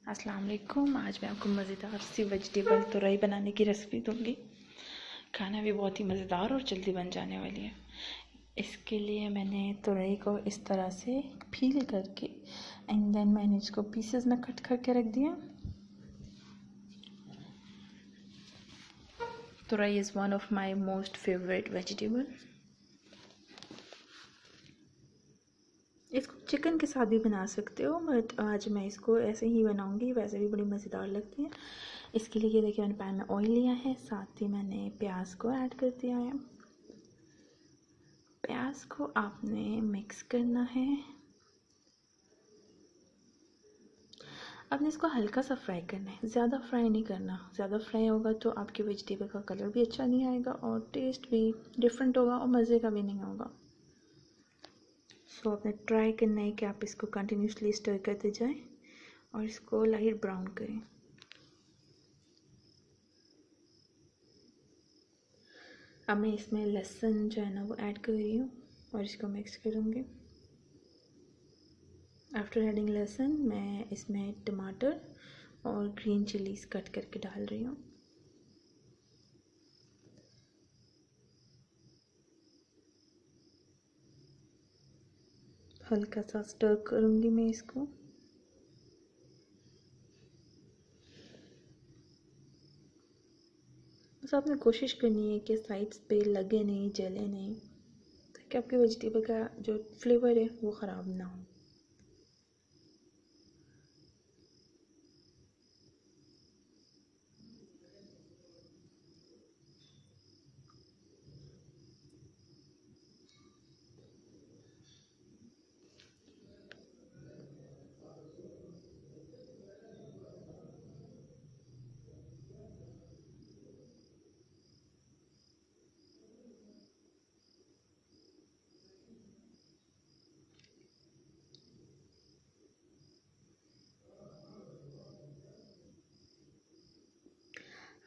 अस्सलाम वालेकुम। आज मैं आपको मज़ेदार सी वेजिटेबल तुरई बनाने की रेसिपी दूंगी। खाना भी बहुत ही मज़ेदार और जल्दी बन जाने वाली है। इसके लिए मैंने तुरई को इस तरह से पील करके एंड देन मैंने इसको पीसेस में कट करके रख दिया। तुरई is one of my most favourite vegetable. इसको चिकन के साथ भी बना सकते हो, बट आज मैं इसको ऐसे ही बनाऊंगी। वैसे भी बड़ी मज़ेदार लगती है। इसके लिए ये देखिए मैंने पैन में ऑयल लिया है, साथ ही मैंने प्याज को ऐड कर दिया है। प्याज को आपने मिक्स करना है। आपने इसको हल्का सा फ्राई करना है, ज़्यादा फ्राई नहीं करना। ज़्यादा फ्राई होगा तो आपके वेजिटेबल का कलर भी अच्छा नहीं आएगा और टेस्ट भी डिफरेंट होगा और मज़े का भी नहीं होगा। सो आपने ट्राई करना है कि आप इसको कंटिन्यूसली स्टर करते जाएं और इसको लाइट ब्राउन करें। अब मैं इसमें लहसुन जो है ना वो ऐड कर रही हूँ और इसको मिक्स करूँगी। आफ्टर एडिंग लहसुन मैं इसमें टमाटर और ग्रीन चिलीज कट करके डाल रही हूँ। हल्का सा स्टर करूँगी मैं इसको। बस आपने कोशिश करनी है कि साइड्स पे लगे नहीं, जले नहीं, ताकि आपके वेजिटेबल का जो फ्लेवर है वो ख़राब ना हो।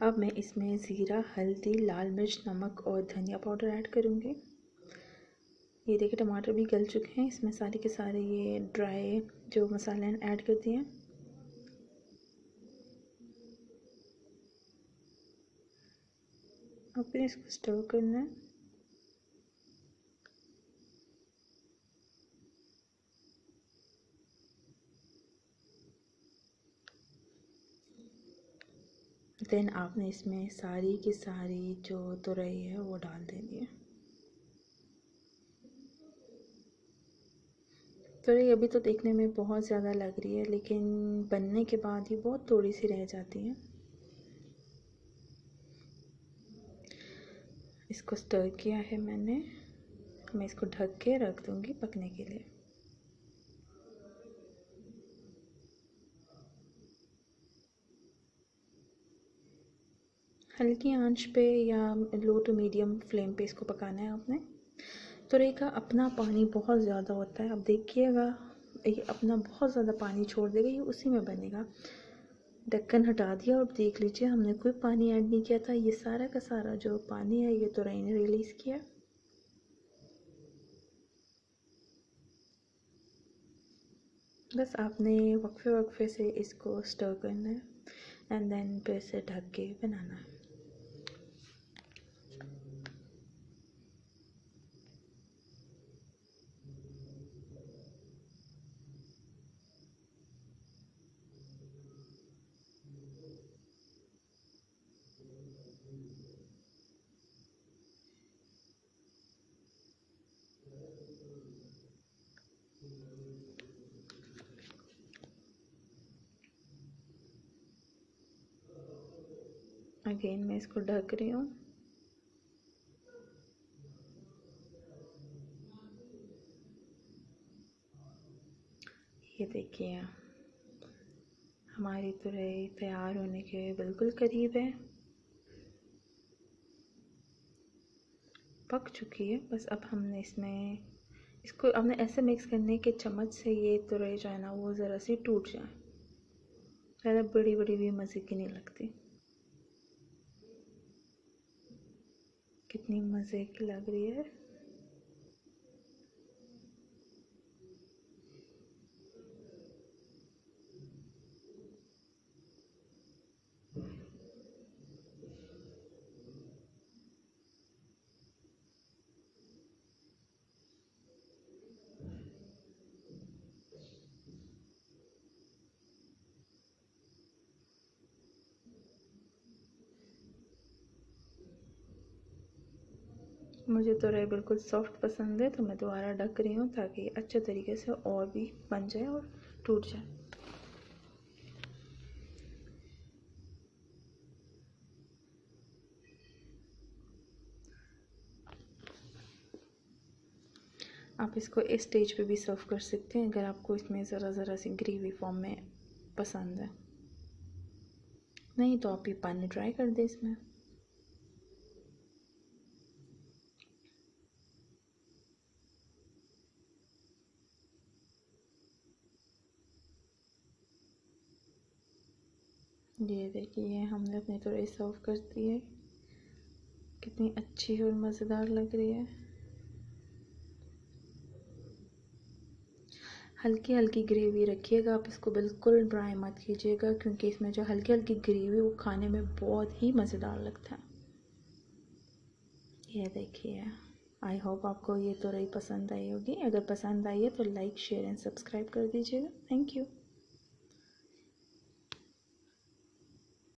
अब मैं इसमें ज़ीरा, हल्दी, लाल मिर्च, नमक और धनिया पाउडर ऐड करूँगी। ये देखिए टमाटर भी गल चुके हैं। इसमें सारे के सारे ये ड्राई जो मसाले ऐड कर दिए हैं। अब फिर इसको स्टर करना है। देन आपने इसमें सारी की सारी जो तुरई है वो डाल देनी है। तुरई अभी तो देखने में बहुत ज़्यादा लग रही है, लेकिन बनने के बाद ये बहुत थोड़ी सी रह जाती है। इसको स्टर किया है मैंने। मैं इसको ढक के रख दूँगी पकने के लिए। हल्की आंच पे या लो टू मीडियम फ्लेम पे इसको पकाना है आपने। तुरई का अपना पानी बहुत ज़्यादा होता है, आप देखिएगा ये अपना बहुत ज़्यादा पानी छोड़ देगा, ये उसी में बनेगा। ढक्कन हटा दिया और देख लीजिए हमने कोई पानी ऐड नहीं किया था। ये सारा का सारा जो पानी है ये तुरई ने रिलीज़ किया। बस आपने वक्फे वक्फे से इसको स्टर करना है एंड देन फिर से ढक के बनाना है। अगेन मैं इसको ढक रही हूँ। ये देखिए हमारी तुरई तैयार होने के बिल्कुल करीब है, पक चुकी है। बस अब हमने इसको हमने ऐसे मिक्स करने के चम्मच से ये तुरई जो है ना वो ज़रा सी टूट जाए। ज़्यादा बड़ी बड़ी भी मज़े की नहीं लगती। कितनी मज़े की लग रही है। मुझे तुरई बिल्कुल सॉफ्ट पसंद है, तो मैं दोबारा ढक रही हूँ ताकि ये अच्छे तरीके से और भी बन जाए और टूट जाए। आप इसको इस स्टेज पे भी सर्व कर सकते हैं अगर आपको इसमें ज़रा सी ग्रेवी फॉर्म में पसंद है। नहीं तो आप ये पानी ट्राई कर दें इसमें। ये देखिए हमने अपनी तुरई सर्व कर दी है, कितनी अच्छी और मज़ेदार लग रही है। हल्की हल्की ग्रेवी रखिएगा, आप इसको बिल्कुल ड्राई मत कीजिएगा क्योंकि इसमें जो हल्की हल्की ग्रेवी वो खाने में बहुत ही मज़ेदार लगता है। ये देखिए, आई होप आपको ये तुरई पसंद आई होगी। अगर पसंद आई है तो लाइक शेयर एंड सब्सक्राइब कर दीजिएगा। Thank you.